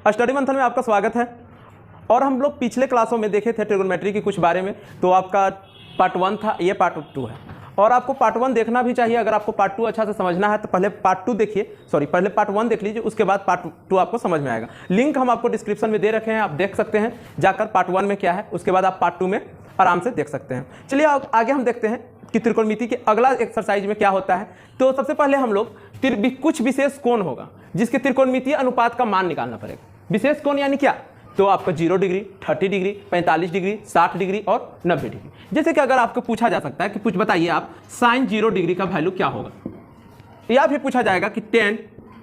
Study मंथन में आपका स्वागत है। और हम लोग पिछले क्लासों में देखे थे ट्रिगोनोमेट्री की कुछ बारे में, तो आपका पार्ट 1 था, ये पार्ट 2 है। और आपको पार्ट 1 देखना भी चाहिए। अगर आपको पार्ट 2 अच्छा से समझना है तो पहले पार्ट 2 देखिए, पहले पार्ट 1 देख लीजिए, उसके बाद पार्ट 2 आपको समझ में आएगा। लिंक हम आपको डिस्क्रिप्शन में दे रखे हैं, आप देख सकते हैं जाकर पार्ट 1 में क्या है, उसके बाद आप पार्ट 2 में आराम से देख सकते हैं। चलिए आगे हम देखते हैं कि त्रिकोणमिति के अगला एक्सरसाइज में क्या होता है। तो सबसे पहले हम लोग कुछ विशेष कोण होगा जिसके त्रिकोणमितीय अनुपात का मान निकालना पड़ेगा। विशेष कोण यानी क्या, तो आपका 0 डिग्री, 30 डिग्री, 45 डिग्री, 60 डिग्री और 90 डिग्री। जैसे कि अगर आपको पूछा जा सकता है कि कुछ बताइए आप साइन 0 डिग्री का वैल्यू क्या होगा, या फिर पूछा जाएगा कि टेन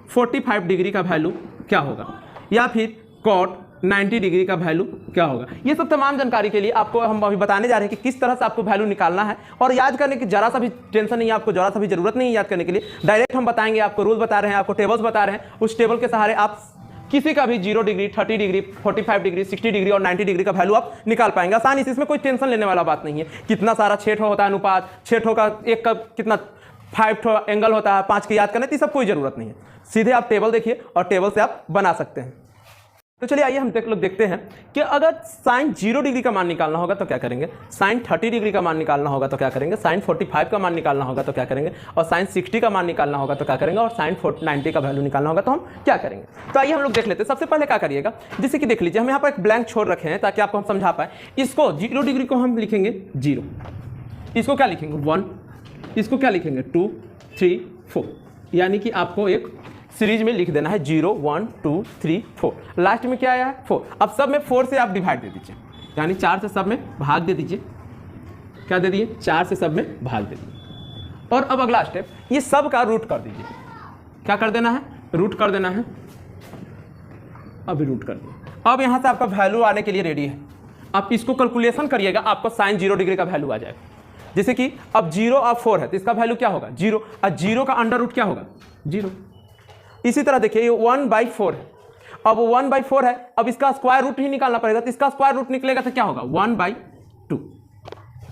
45 डिग्री का वैल्यू क्या होगा, या फिर कॉट 90 डिग्री का वैल्यू क्या होगा। ये सब तमाम जानकारी के लिए आपको हम अभी बताने जा रहे हैं कि किस तरह से आपको वैल्यू निकालना है। और याद करने की जरा सा भी टेंशन नहीं है, आपको जरा सा भी जरूरत नहीं है याद करने के लिए। डायरेक्ट हम बताएंगे, आपको रूल बता रहे हैं, आपको टेबल्स बता रहे हैं। उस टेबल के सहारे आप किसी का भी 0 डिग्री, 30 डिग्री, 45 डिग्री, 60 डिग्री और 90 डिग्री का वैल्यू आप निकाल पाएंगे आसानी से। इसमें कोई टेंशन लेने वाला बात नहीं है। कितना सारा छेठो होता है अनुपात, छेठो का एक का कितना 5 एंगल होता है, 5 की याद करने की सब कोई जरूरत नहीं है। सीधे आप टेबल देखिए और टेबल से आप बना सकते हैं। तो चलिए आइए हम देखते हैं कि अगर साइन 0 डिग्री का मान निकालना होगा तो क्या करेंगे, साइन 30 डिग्री का मान निकालना होगा तो क्या करेंगे, साइन 45 का मान निकालना होगा तो क्या करेंगे, और साइन 60 का मान निकालना होगा तो क्या करेंगे, और साइन 90 का वैल्यू निकालना होगा तो हम क्या करेंगे। तो आइए हम लोग देख लेते हैं। सबसे पहले क्या करिएगा, जैसे कि देख लीजिए, हम यहाँ पर एक ब्लैंक छोड़ रखे हैं ताकि आपको हम समझा पाए। इसको 0 डिग्री को हम लिखेंगे 0, इसको क्या लिखेंगे 1, इसको क्या लिखेंगे 2, 3, 4, यानी कि आपको एक सीरीज में लिख देना है 0, 1, 2, 3, 4। लास्ट में क्या आया है 4। अब सब में 4 से आप डिवाइड दे दीजिए, यानी 4 से सब में भाग दे दीजिए। क्या दे दिए, 4 से सब में भाग दे दीजिए। और अब अगला स्टेप, ये सब का रूट कर दीजिए। क्या कर देना है, रूट कर देना है। अभी रूट कर दिया। अब यहां से आपका वैल्यू आने के लिए रेडी है। आप इसको कैलकुलेशन करिएगा, आपको साइन 0 डिग्री का वैल्यू आ जाएगा। जैसे कि अब 0 और 4 है तो इसका वैल्यू क्या होगा 0, और 0 का अंडर रूट क्या होगा 0। इसी तरह देखिए ये 1/4 है, अब 1/4 है, अब इसका स्क्वायर रूट ही निकालना पड़ेगा। तो इसका स्क्वायर रूट निकलेगा तो क्या होगा 1/2।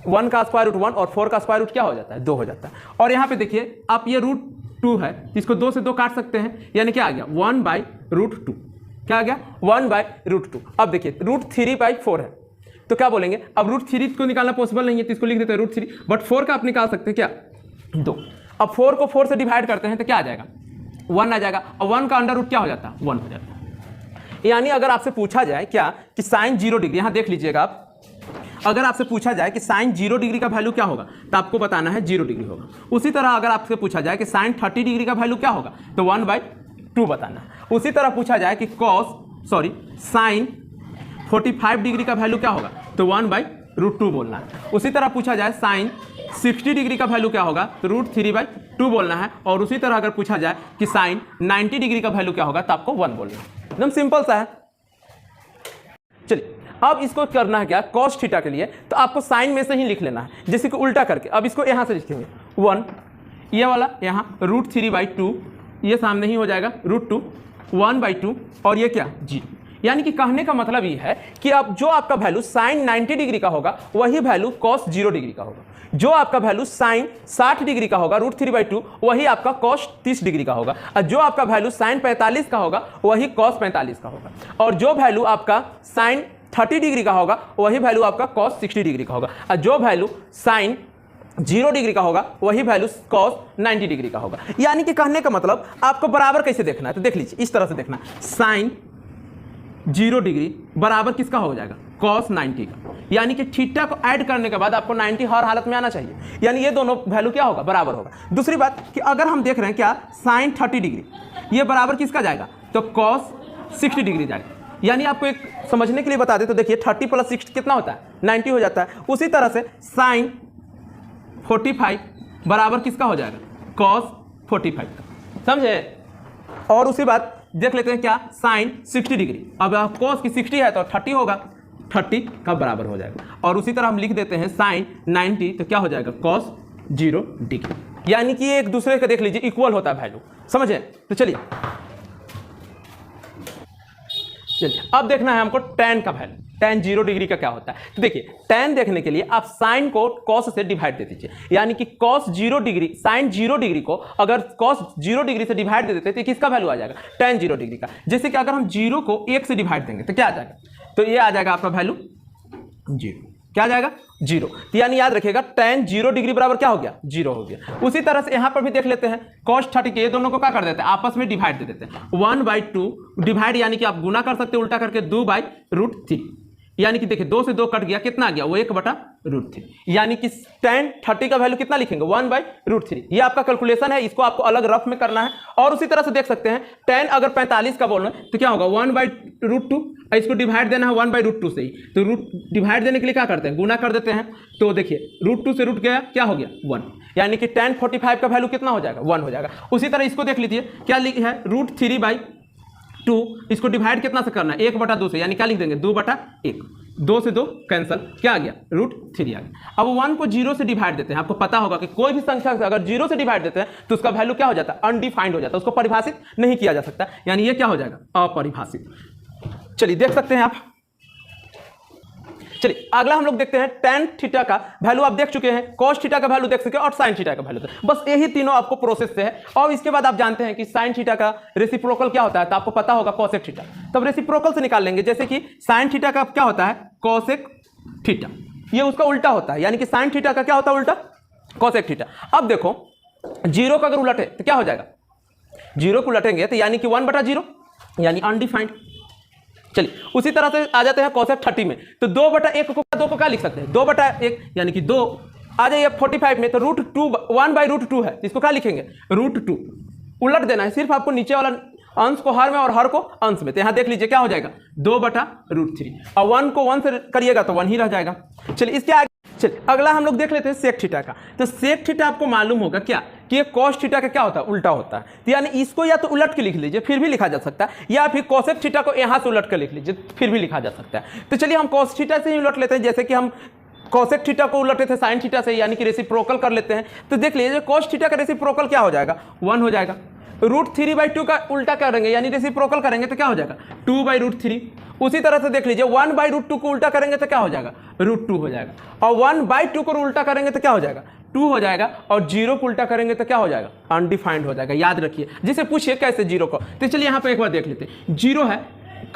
1 का स्क्वायर रूट 1 और 4 का स्क्वायर रूट क्या हो जाता है 2 हो जाता है। और यहाँ पे देखिए आप ये √2 है, इसको 2 से 2 काट सकते हैं, यानी क्या आ गया 1/√2। क्या आ गया 1/√2। अब देखिए √3/4 है तो क्या बोलेंगे, अब √3 को निकालना पॉसिबल नहीं है तो इसको लिख देते हैं √3, बट 4 का आप निकाल सकते हैं क्या 2। अब 4 को 4 से डिवाइड करते हैं तो क्या आ जाएगा 1 आ जाएगा, और 1 का अंडर रूट क्या हो जाता है 1 हो जाता है। यानी अगर आपसे पूछा जाए क्या कि साइन 0 डिग्री, यहां देख लीजिएगा आप, अगर आपसे पूछा जाए कि साइन 0 डिग्री का वैल्यू क्या होगा तो आपको बताना है 0 डिग्री होगा। उसी तरह अगर आपसे पूछा जाए कि साइन 30 डिग्री का वैल्यू क्या होगा तो 1/2 बताना है। उसी तरह पूछा जाए कि साइन 45 डिग्री का वैल्यू क्या होगा तो 1/√2 बोलना है। उसी तरह पूछा जाए साइन 60 डिग्री का वैल्यू क्या होगा तो √3/2 बोलना है। और उसी तरह अगर पूछा जाए कि साइन 90 डिग्री का वैल्यू क्या होगा तो आपको 1 बोलना है। एकदम सिंपल सा है। चलिए अब इसको करना है क्या, cos थीटा के लिए तो आपको साइन में से ही लिख लेना है, जैसे कि उल्टा करके। अब इसको यहां से लिखेंगे 1, ये वाला यहां √3/2, ये सामने ही हो जाएगा √2, 1/2, और ये क्या 0। यानी कि कहने का मतलब ये है कि अब जो आपका वैल्यू साइन 90 डिग्री का होगा वही वैल्यू cos 0 डिग्री का होगा। जो आपका वैल्यू साइन 60 डिग्री का होगा √3/2 वही आपका cos 30 डिग्री का होगा। और जो आपका वैल्यू साइन 45 का होगा वही cos 45 का होगा। और जो वैल्यू आपका साइन 30 डिग्री का होगा वही वैल्यू आपका cos 60 डिग्री का होगा। और जो वैल्यू साइन 0 डिग्री का होगा वही वैल्यू cos 90 डिग्री का होगा। यानी कि कहने का मतलब आपको बराबर कैसे देखना है, तो देख लीजिए इस तरह से देखना, साइन 0 डिग्री बराबर किसका हो जाएगा cos 90 का। यानी कि थीटा को ऐड करने के बाद आपको 90 हर हालत में आना चाहिए, यानी ये दोनों वैल्यू क्या होगा बराबर होगा। दूसरी बात कि अगर हम देख रहे हैं क्या साइन 30 डिग्री ये बराबर किसका जाएगा तो cos 60 डिग्री जाएगा। यानी आपको एक समझने के लिए बता दें तो देखिए 30 + 60 कितना होता है 90 हो जाता है। उसी तरह से साइन 45 बराबर किसका हो जाएगा cos 45 का, समझे। और उसी बात देख लेते हैं क्या साइन 60 डिग्री, अब cos की 60 है तो 30 होगा, 30 का बराबर हो जाएगा। और उसी तरह हम लिख देते हैं साइन 90 तो क्या हो जाएगा cos 0 डिग्री। यानी कि एक दूसरे का देख लीजिए इक्वल होता है वैल्यू, समझे। तो चलिए अब देखना है हमको tan का वैल्यू। tan 0 डिग्री का क्या होता है। तो देखिए tan देखने के लिए आप साइन को cos से डिवाइड दे दीजिए, यानी कि cos 0 डिग्री साइन 0 डिग्री को अगर cos 0 डिग्री से डिवाइड दे देते तो किसका वैल्यू आ जाएगा, tan 0 डिग्री का। जैसे कि अगर हम 0 को 1 से डिवाइड देंगे तो क्या आ जाएगा, तो ये आ जाएगा आपका वैल्यू 0। क्या आ जाएगा 0। तो यानी याद रखिएगा tan 0 डिग्री बराबर क्या हो गया, 0 हो गया। उसी तरह से यहां पर भी देख लेते हैं cos 30 के, ये दोनों को क्या कर देते हैं, आपस में डिवाइड दे देते हैं। 1/2 डिवाइड यानी कि आप गुना कर सकते हैं उल्टा करके 2/√3, यानी कि देखिए 2 से 2 कट गया, कितना आ गया, वो 1/√3, यानी कि tan 30 का वैल्यू कितना लिखेंगे, 1/√3। ये आपका कैलकुलेशन है, इसको आपको अलग रफ में करना है। और उसी तरह से देख सकते हैं tan अगर 45 का बोल रहे हैं तो क्या होगा 1/√2, इसको डिवाइड देना है 1/√2 से ही, तो रूट डिवाइड देने के लिए क्या करते हैं, गुना कर देते हैं। तो देखिए √2 से रूट गया, क्या हो गया 1, यानी कि tan 45 का वैल्यू कितना हो जाएगा, 1 हो जाएगा। उसी तरह इसको देख लीजिए क्या लिखा है, √3/2, इसको डिवाइड कितना से करना है, 1/2 से, यानी क्या लिख देंगे 2/1, 2 से 2 कैंसल, क्या आ गया √3 आ गया। अब 1 को 0 से डिवाइड देते हैं, आपको पता होगा कि कोई भी संख्या अगर 0 से डिवाइड देते हैं तो उसका वैल्यू क्या हो जाता है, अनडिफाइंड हो जाता है, उसको परिभाषित नहीं किया जा सकता, यानी ये क्या हो जाएगा, अपरिभाषित। चलिए देख सकते हैं आप। चलिए अगला हम लोग देखते हैं tan थीटा का वैल्यू आप देख चुके हैं, cos थीटा का वैल्यू देख सके और sin थीटा का वैल्यू, बस यही तीनों आपको प्रोसेस से है। और इसके बाद आप जानते हैं कि sin थीटा का रेसिप्रोकल क्या होता है, तो आपको पता होगा cosec थीटा, तब रेसिप्रोकल से निकाल लेंगे। जैसे कि sin थीटा का क्या होता है, cosec थीटा, ये उसका उल्टा होता है, यानी कि sin थीटा का क्या होता है उल्टा, cosec थीटा। अब देखो 0 का अगर उलटे तो क्या हो जाएगा, 0 को उलटेंगे तो यानी कि 1/0, यानी अनडिफाइंड। चलिए उसी तरह से आ जाते हैं cosec 30 में, तो 2/1 को 2 को क्या लिख सकते हैं, 2/1 यानी कि 2। आ जाइए 45 में, तो √2 1/√2 है, इसको क्या लिखेंगे √2, उलट देना है, सिर्फ आपको नीचे वाला अंश को हर में और हर को अंश में। तो यहाँ देख लीजिए क्या हो जाएगा 2/√3, और 1 को 1 से करिएगा तो 1 ही रह जाएगा। चलिए इसके आगे चलिए अगला हम लोग देख लेते हैं सेक थीटा का। तो सेक थीटा आपको मालूम होगा क्या कि ये cos थीटा का क्या होता है, उल्टा होता है। तो यानी इसको या तो उलट के लिख लीजिए फिर भी लिखा जा सकता है, या फिर cosec थीटा को यहाँ से उलट के लिख लीजिए फिर भी लिखा जा सकता है। तो चलिए हम cos थीटा से ही उलट लेते हैं, जैसे कि हम cosec थीटा को उलटे थे sin थीटा से, यानी कि रेसिप्रोकल कर लेते हैं। तो देख लीजिए cos थीटा का रेसिप्रोकल क्या हो जाएगा, 1 हो जाएगा। √3/2 का उल्टा करेंगे यानी रेसिप्रोकल करेंगे तो क्या हो जाएगा 2/√3। उसी तरह से देख लीजिए 1/√2 को उल्टा करेंगे तो क्या हो जाएगा √2 हो जाएगा, और 1/2 को उल्टा करेंगे तो क्या हो जाएगा 2 हो जाएगा, और 0 को उल्टा करेंगे तो क्या हो जाएगा अनडिफाइंड हो जाएगा। याद रखिए, जिसे पूछिए कैसे 0 को, तो चलिए यहाँ पे एक बार देख लेते हैं। 0 है,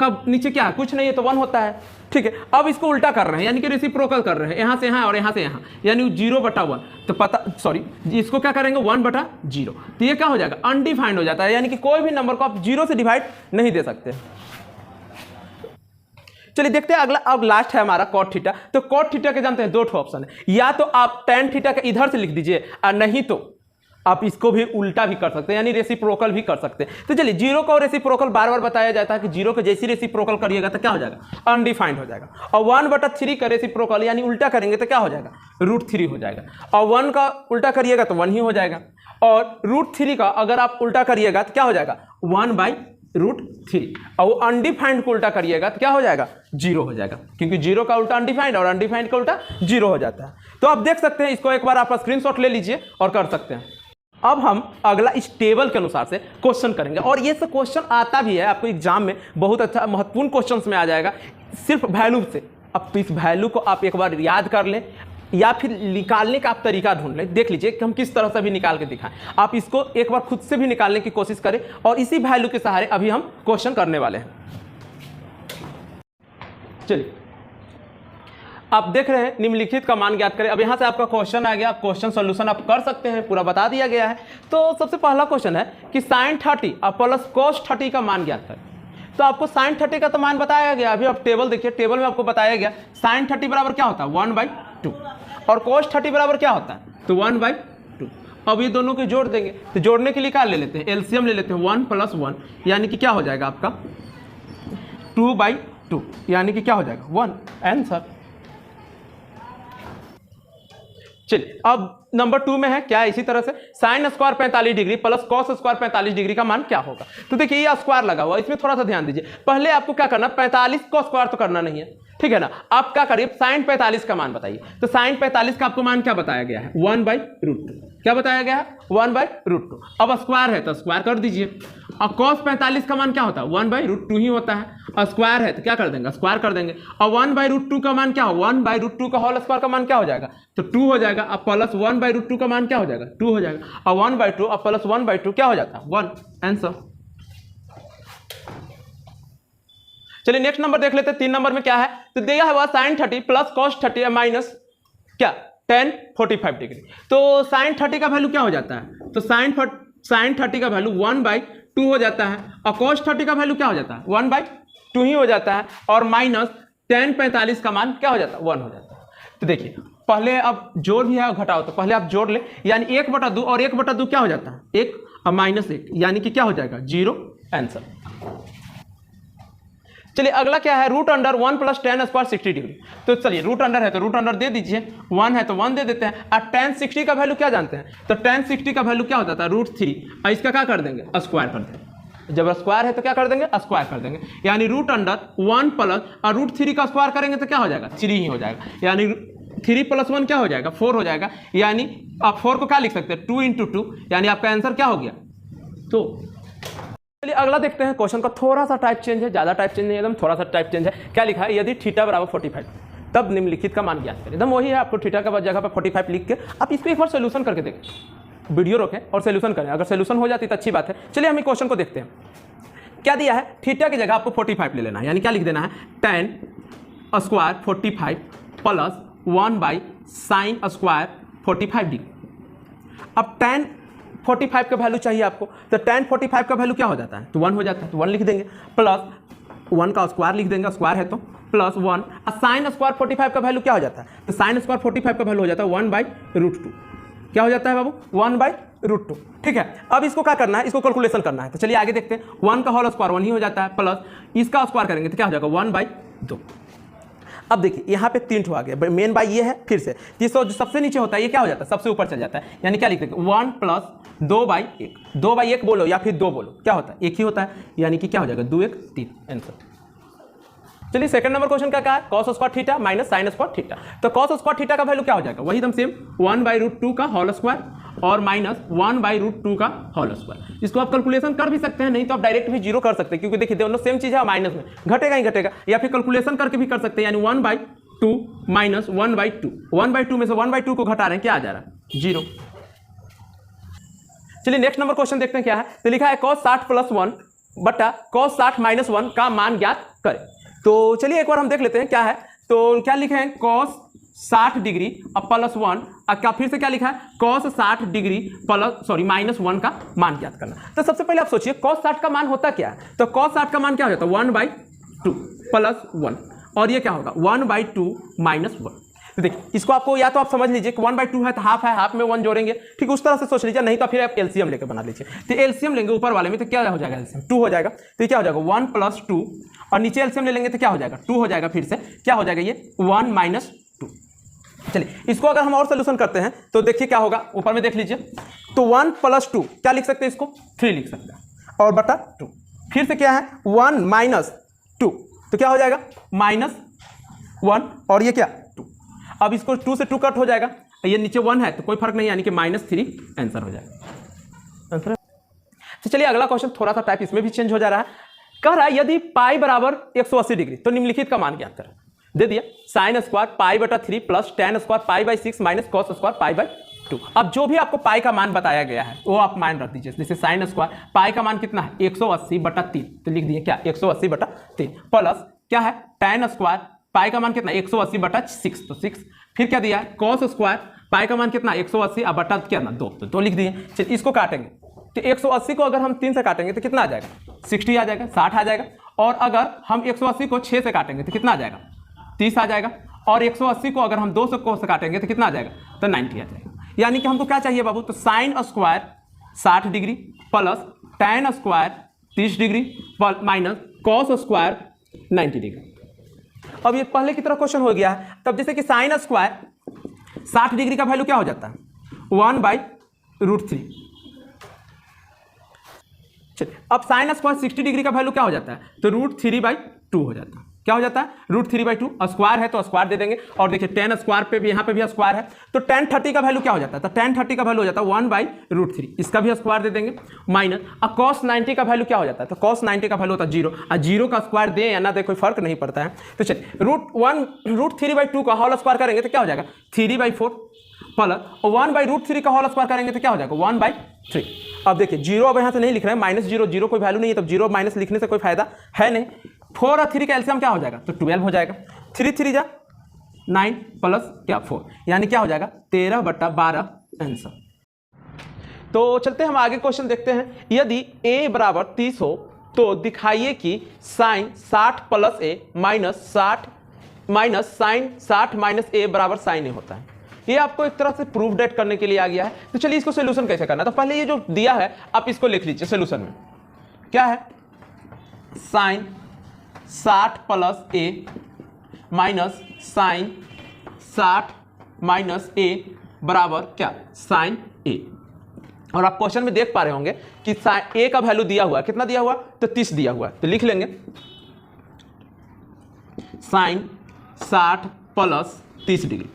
कब नीचे क्या है, कुछ नहीं है, तो 1 होता है, ठीक है। अब इसको उल्टा कर रहे हैं यानी कि रेसिप्रोकल कर रहे हैं, यहाँ से यहाँ और यहाँ से यहाँ, यानी 0/1, तो पता सॉरी इसको क्या करेंगे 1/0, तो ये क्या हो जाएगा अनडिफाइंड हो जाता है, यानी कि कोई भी नंबर को आप 0 से डिवाइड नहीं दे सकते। चलिए देखते हैं अगला, अब लास्ट है हमारा cot थीटा। तो cot थीटा के जानते हैं 2 ऑप्शन है, या तो आप tan थीटा का इधर से लिख दीजिए, और नहीं तो आप इसको भी उल्टा भी कर सकते हैं, यानी रेसिप्रोकल भी कर सकते हैं। तो चलिए 0 का रेसिप्रोकल बार बार बताया जाता है कि 0 को जैसी रेसिप्रोकल करिएगा तो क्या हो जाएगा अनडिफाइंड हो जाएगा, और 1/3 का रेसिप्रोकल यानी उल्टा करेंगे तो क्या हो जाएगा √3 हो जाएगा, और 1 का उल्टा करिएगा तो 1 ही हो जाएगा, और √3 का अगर आप उल्टा करिएगा तो क्या हो जाएगा 1/√3, और वो अनडिफाइंड को उल्टा करिएगा तो क्या हो जाएगा 0 हो जाएगा, क्योंकि 0 का उल्टा अनडिफाइंड और अनडिफाइंड का उल्टा 0 हो जाता है। तो आप देख सकते हैं, इसको एक बार आप स्क्रीनशॉट ले लीजिए और कर सकते हैं। अब हम अगला इस टेबल के अनुसार से क्वेश्चन करेंगे, और ये सब क्वेश्चन आता भी है आपको एग्जाम में, बहुत अच्छा महत्वपूर्ण क्वेश्चंस में आ जाएगा सिर्फ वैल्यू से। अब इस वैल्यू को आप एक बार याद कर लें, या फिर निकालने का आप तरीका ढूंढ लें, देख लीजिए कि हम किस तरह से भी निकाल के दिखाएं। आप इसको एक बार खुद से भी निकालने की कोशिश करें, और इसी वैल्यू के सहारे अभी हम क्वेश्चन करने वाले हैं। चलिए आप देख रहे हैं निम्नलिखित का मान ज्ञात करें। अब यहाँ से आपका क्वेश्चन आ गया, आप क्वेश्चन सॉल्यूशन आप कर सकते हैं, पूरा बता दिया गया है। तो सबसे पहला क्वेश्चन है कि sin 30 और प्लस cos 30 का मान ज्ञात करें। तो आपको sin 30 का तो मान बताया गया, अभी आप टेबल देखिए, टेबल में आपको बताया गया sin 30 बराबर क्या होता है 1/2, और cos 30 बराबर क्या होता है तो 1/2। अब ये दोनों को जोड़ देंगे, तो जोड़ने के लिए क्या ले लेते हैं एलसीएम ले लेते हैं, 1 + 1 यानी कि क्या हो जाएगा आपका 2/2, यानी कि क्या हो जाएगा 1 आंसर। चलिए अब नंबर 2 में है क्या, इसी तरह से sin square 45 degree plus cos square 45 degree का मान क्या होगा। तो देखिए ये स्क्वायर लगा हुआ, इसमें थोड़ा सा ध्यान दीजिए। पहले आपको क्या करना, 45 को स्क्वायर तो करना नहीं है, ठीक है ना। आप क्या करिए sin 45 का मान बताइए। तो sin 45 का आपको मान क्या बताया गया है 1/√2, क्या बताया गया है 1/√2। अब स्क्वायर है तो स्क्वायर कर दीजिए, और कॉस 45 का मान क्या होता है 1/√2 ही होता है, और स्क्वायर है तो क्या कर देंगे स्क्वायर कर देंगे, और 1/√2 का मान क्या हो 1/√2 का होल स्क्वायर का मान क्या हो जाएगा तो 2 हो जाएगा, अब प्लस 1/√2 का मान क्या हो जाएगा 2 हो जाएगा, और 1/2 और प्लस 1/2 क्या हो जाता है 1 आंसर। चलिए नेक्स्ट नंबर देख लेते हैं, 3 नंबर में क्या है, तो दिया हुआ sin 30 प्लस cos 30 माइनस क्या tan 45 डिग्री। तो sin 30 का वैल्यू क्या हो जाता है, तो sin 30 का वैल्यू 1/2 हो जाता है, और cos 30 का वैल्यू क्या हो जाता है 1/2 ही हो जाता है, और माइनस tan 45 का मान क्या हो जाता है 1 हो जाता है। तो देखिए पहले अब जोड़ भी है और घटाओ, तो पहले आप जोड़ ले, यानी 1/2 और 1/2 क्या हो जाता है 1 और -1, यानी कि क्या हो जाएगा 0 आंसर। चलिए अगला क्या है, रूट अंडर 1 + tan² 60 डिग्री। तो चलिए रूट अंडर है तो रूट अंडर दे दीजिए, 1 है तो 1 दे देते हैं, और tan 60 का वैल्यू क्या जानते हैं, तो tan 60 का वैल्यू क्या होता था √3, और इसका क्या कर देंगे स्क्वायर कर देंगे, जब स्क्वायर है तो क्या कर देंगे स्क्वायर कर देंगे, यानी रूट अंडर 1 प्लस और √3 का स्क्वायर करेंगे तो क्या हो जाएगा 3 ही हो जाएगा, यानी 3 + 1 क्या हो जाएगा 4 हो जाएगा, यानी आप 4 को क्या लिख सकते हैं 2 × 2, यानी आपका आंसर क्या हो गया तो। चलिए अगला देखते हैं, क्वेश्चन का थोड़ा सा टाइप चेंज है, ज़्यादा टाइप चेंज नहीं, एकदम थोड़ा सा टाइप चेंज है। क्या लिखा है, यदि थीटा बराबर 45 तब निम्नलिखित का मान ज्ञात करें। एकदम वही है, आपको थीटा के जगह पर 45 लिख के आप इसको एक बार सोल्यूशन करके देखें, वीडियो रोकें और सोल्यूशन करें, अगर सोल्यूशन हो जाती तो अच्छी बात है। चलिए हम क्वेश्चन को देखते हैं, क्या दिया है, थीटा की जगह आपको 45 ले लेना है, यानी क्या लिख देना है tan² 45 प्लस 1/sin² 45 डिग्री। अब tan 45 का वैल्यू चाहिए आपको, तो tan 45 का वैल्यू क्या हो जाता है तो 1 हो जाता है, तो 1 लिख देंगे, प्लस 1 का स्क्वायर लिख देंगे, स्क्वायर है तो प्लस 1, और sin² 45 का वैल्यू क्या हो जाता है, तो sin² 45 का वैल्यू हो जाता है 1/√2। क्या हो जाता है बाबू 1/√2। ठीक है, अब इसको क्या करना है, इसको कैलकुलेशन करना है, तो चलिए आगे देखते हैं। 1 का होल स्क्वायर 1 ही हो जाता है, प्लस इसका स्क्वायर करेंगे तो क्या हो जाएगा 1/2। अब देखिए यहाँ पे 3 ठो आ गया, मेन बाई ये है, फिर से तीसरा जो सबसे नीचे होता है ये क्या हो जाता है सबसे ऊपर चल जाता है, यानी क्या लिख देंगे 1 + 2/1, 2/1 बोलो या फिर 2 बोलो, क्या होता है 1 ही होता है, यानी कि क्या हो जाएगा 2 × 1 = 3 आंसर। चलिए सेकंड नंबर क्वेश्चन का क्या है, cos² theta minus sin² theta. तो cos² थीटा का वैल्यू क्या हो जाएगा, वही एकदम सेम 1/√2 का होल स्क्वायर और माइनस 1/√2 का होल स्क्वायर। इसको आप कैलकुलेशन कर भी सकते हैं, नहीं तो आप डायरेक्ट भी 0 कर सकते हैं, क्योंकि देखिए दोनों सेम चीज़ है, माइनस में घटेगा ही घटेगा, या फिर कैलकुलेशन करके भी कर सकते हैं, यानी 1/2 माइनस 1/2, 1/2 में से 1/2 को घटा रहे हैं, क्या आ जा रहा है 0। चलिए नेक्स्ट नंबर क्वेश्चन देखते हैं क्या है, तो लिखा है cos 60 + 1 बटा cos 60 - 1 का मान ज्ञात करें। तो चलिए एक बार हम देख लेते हैं क्या है, तो क्या लिखे हैं cos 60 डिग्री अब प्लस 1, अब क्या फिर से क्या लिखा है cos 60 डिग्री -1 का मान ज्ञात करना। तो सबसे पहले आप सोचिए cos 60 का मान होता क्या है, तो cos 60 का मान क्या हो जाता है 1/2 प्लस 1, और ये क्या होगा 1/2 माइनस 1। तो देखिए इसको आपको या तो आप समझ लीजिए कि 1/2 है तो हाफ है, हाफ में 1 जोड़ेंगे, ठीक उस तरह से सोच लीजिए, नहीं तो फिर आप एलसीएम लेकर बना लीजिए। तो एलसीएम लेंगे ऊपर वाले में तो क्या हो जाएगा एलसीएम 2 हो जाएगा, तो क्या हो जाएगा 1 + 2, और नीचे एलसीएम ले लेंगे तो क्या हो जाएगा 2 हो जाएगा, फिर से क्या हो जाएगा ये 1 - 2। चलिए इसको अगर हम और सोल्यूशन करते हैं तो देखिए क्या होगा, ऊपर में देख लीजिए, तो 1 + 2 क्या लिख सकते हैं, इसको 3 लिख सकते हैं, और बटा 2, फिर से क्या है 1 - 2, तो क्या हो जाएगा -1, और ये क्या 2। अब इसको 2 से 2 कट हो जाएगा, ये नीचे 1 है तो कोई फर्क नहीं, यानी कि -3 आंसर हो जाएगा आंसर। तो चलिए अगला क्वेश्चन थोड़ा सा टाइप इसमें भी चेंज हो जा रहा है, कह रहा है यदि पाई बराबर 180 डिग्री तो निम्नलिखित का मान ज्ञात करें। दे दिया sin² π/3 plus tan² π/6 minus cos² π/2। अब जो भी आपको पाई का मान बताया गया है वो आप मान रख दीजिए, जैसे sin² पाई का मान कितना है 180/3, तो लिख दिए क्या 180/3, प्लस क्या है tan² पाई का मान कितना 180/6, तो 6, फिर क्या दिया है cos² पाई का मान कितना 180 और बटा क्या ना 2, तो 2 लिख दिए। चलिए इसको काटेंगे, तो 180 को अगर हम 3 से काटेंगे तो कितना आ जाएगा 60 आ जाएगा, 60 आ जाएगा, और अगर हम 180 को 6 से काटेंगे तो कितना आ जाएगा 30 आ जाएगा, और 180 को अगर हम 200 को से काटेंगे तो कितना आ जाएगा तो 90 आ जाएगा। यानी कि हमको क्या चाहिए बाबू, तो sin² 60 degree plus tan² 30 degree minus cos² 90 degree. अब ये पहले की तरह क्वेश्चन हो गया है, तब जैसे कि sin² 60 डिग्री का वैल्यू क्या हो जाता है 1/√3। चलिए अब sin² 60 डिग्री का वैल्यू क्या हो जाता है, तो √3/2 हो जाता है। क्या हो जाता है √3/2, स्क्वायर है तो स्क्वायर दे देंगे। और देखिए 10 स्क्वायर पे भी यहाँ पे भी स्क्वायर है, तो tan 30 का वैल्यू क्या हो जाता है, तो tan 30 का वैल्यू हो जाता है 1/√3, इसका भी स्क्वायर दे देंगे। माइनस cos 90 का वैल्यू क्या हो जाता है, तो cos 90 का वैल्यू होता है 0, और 0 का स्क्वायर दे या ना दे कोई फर्क नहीं पड़ता है। तो चलिए √3/2 का होल स्क्वायर करेंगे तो क्या हो जाएगा 3/4 प्लस 1/√3 का होल स्क्वायर करेंगे तो क्या हो जाएगा 1/3। अब देखिए 0 अब यहाँ से नहीं लिख रहे हैं, -0, 0 कोई वैल्यू नहीं है, तब 0 माइनस लिखने से कोई फायदा है नहीं। 4 और 3 का एलसीएम क्या हो जाएगा, तो 12 हो जाएगा। 3 3 जा 9 प्लस क्या 4, यानी क्या हो जाएगा 13/12 आंसर। तो चलते हैं हम आगे क्वेश्चन देखते हैं। यदि a बराबर 30 हो तो दिखाइए कि sine 60 plus a minus sine 60 minus a बराबर साइन a होता है। ये आपको एक तरह से प्रूफ डेट करने के लिए आ गया है। तो चलिए इसको सोल्यूशन कैसे करना है, तो पहले ये जो दिया है आप इसको लिख लीजिए। सोल्यूशन में क्या है, sine 60 plus a minus sine 60 minus a बराबर क्या साइन a। और आप क्वेश्चन में देख पा रहे होंगे कि a का वैल्यू दिया हुआ है, कितना दिया हुआ, तो 30 दिया हुआ है। तो लिख लेंगे sine 60 plus 30 degree,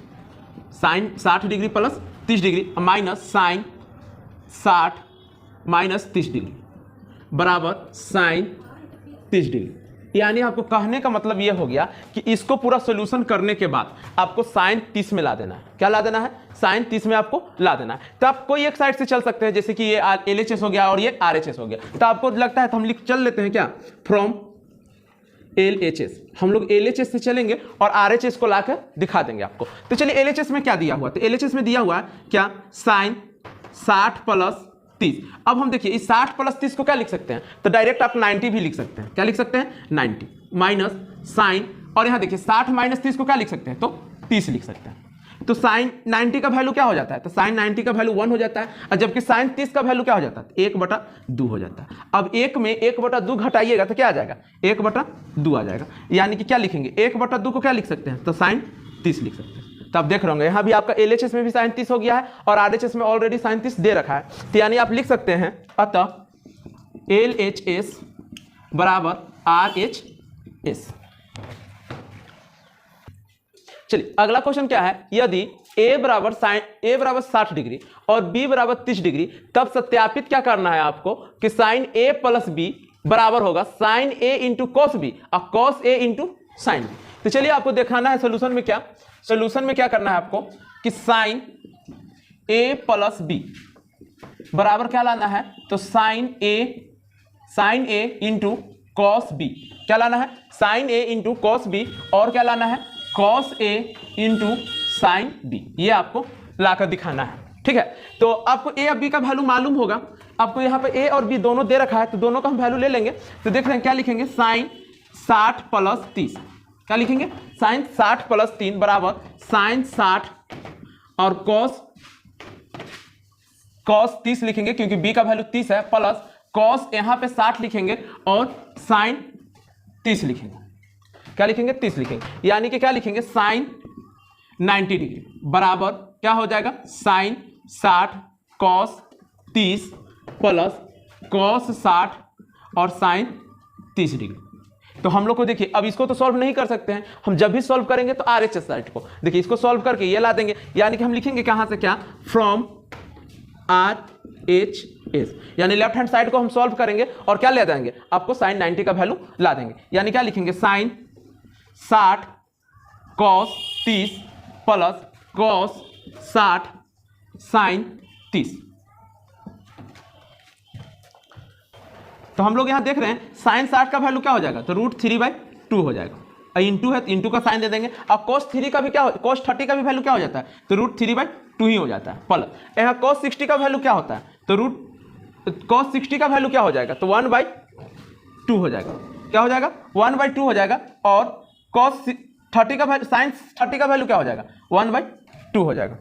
sine 60 degree plus 30 degree minus sine 60 minus 30 degree बराबर साइन 30 डिग्री। यानी आपको कहने का मतलब यह हो गया कि इसको पूरा सोल्यूशन करने के बाद आपको साइन 30 में ला देना है। क्या ला देना है, साइन 30 में आपको ला देना है। तो आप कोई एक साइड से चल सकते हैं, जैसे कि ये LHS हो गया और ये RHS हो गया। तो आपको लगता है तो हम चल लेते हैं क्या, फ्रॉम LHS, हम लोग LHS से चलेंगे और RHS को लाकर दिखा देंगे आपको। तो चलिए LHS में क्या दिया हुआ, तो LHS में दिया हुआ है क्या साइन 60 प्लस 30। अब हम देखिए इस 60 प्लस 30 को क्या लिख सकते हैं, तो डायरेक्ट आप 90 भी लिख सकते हैं। क्या लिख सकते हैं 90 माइनस साइन, और यहाँ देखिए 60 माइनस 30 को क्या लिख सकते हैं, तो 30 लिख सकते हैं। तो साइन 90 का वैल्यू क्या हो जाता है, तो साइन 90 का वैल्यू 1 हो जाता है, और जबकि साइन 30 का वैल्यू क्या हो जाता है, 1/2 हो जाता है। अब 1 में 1/2 घटाइएगा तो क्या आ जाएगा 1/2 आ जाएगा। यानी कि क्या लिखेंगे 1/2 को क्या लिख सकते हैं, तो साइन 30 लिख सकते हैं। तो आप देख रहे होंगे यहाँ भी आपका LHS में भी साइन 30 हो गया है और RHS में ऑलरेडी साइन 30 दे रखा है। तो यानी आप लिख सकते हैं अतः LHS बराबर RHS। चलिए अगला क्वेश्चन क्या है, यदि a बराबर 60 डिग्री और b बराबर 30 डिग्री, तब सत्यापित क्या करना है आपको कि साइन a प्लस b बराबर होगा sine a into cos b और cos a into sine b। तो चलिए आपको दिखाना है सोल्यूशन में क्या, सोल्यूशन में क्या करना है आपको कि साइन a प्लस b बराबर क्या लाना है, तो sine a into cos b। क्या लाना है, sine a into cos b, और क्या लाना है cos a into sine b। ये आपको लाकर दिखाना है, ठीक है। तो आपको a और b का वैल्यू मालूम होगा, आपको यहाँ पे a और b दोनों दे रखा है, तो दोनों का हम वैल्यू ले लेंगे। तो देख रहे हैं क्या लिखेंगे, साइन 60 प्लस 30, क्या लिखेंगे साइन 60 प्लस 3 बराबर साइन 60 और कॉस 30 लिखेंगे क्योंकि b का वैल्यू 30 है, प्लस कॉस यहाँ पे 60 लिखेंगे और साइन 30 लिखेंगे। क्या लिखेंगे 30 लिखेंगे, यानी कि क्या लिखेंगे साइन 90 डिग्री बराबर क्या हो जाएगा साइन 60 कॉस 30 प्लस कॉस 60 और साइन 30 डिग्री। तो हम लोग को देखिए अब इसको तो सॉल्व नहीं कर सकते हैं, हम जब भी सॉल्व करेंगे तो RHS साइड को देखिए इसको सॉल्व करके ये ला देंगे, यानी कि हम लिखेंगे कहां से क्या, फ्रॉम RHS, यानी लेफ्ट हैंड साइड को हम सॉल्व करेंगे और क्या ले देंगे आपको साइन 90 का वैल्यू ला देंगे। यानी क्या लिखेंगे sine 60 cos 30 plus cos 60 sine 30। तो हम लोग यहां देख रहे हैं साइन 60 का वैल्यू क्या हो जाएगा, तो √3/2 हो जाएगा। इंटू है तो इंटू का साइन दे देंगे। अब cos 3 का भी क्या, cos 30 का भी वैल्यू क्या हो जाता है, तो √3/2 ही हो जाता है। प्लस यहाँ cos 60 का वैल्यू क्या होता है, तो cos 60 का वैल्यू क्या हो जाएगा, तो 1/2 हो जाएगा। क्या हो जाएगा 1/2 हो जाएगा, और cos 30 का वैल्यू साइन 30 का वैल्यू क्या हो जाएगा 1/2 हो जाएगा।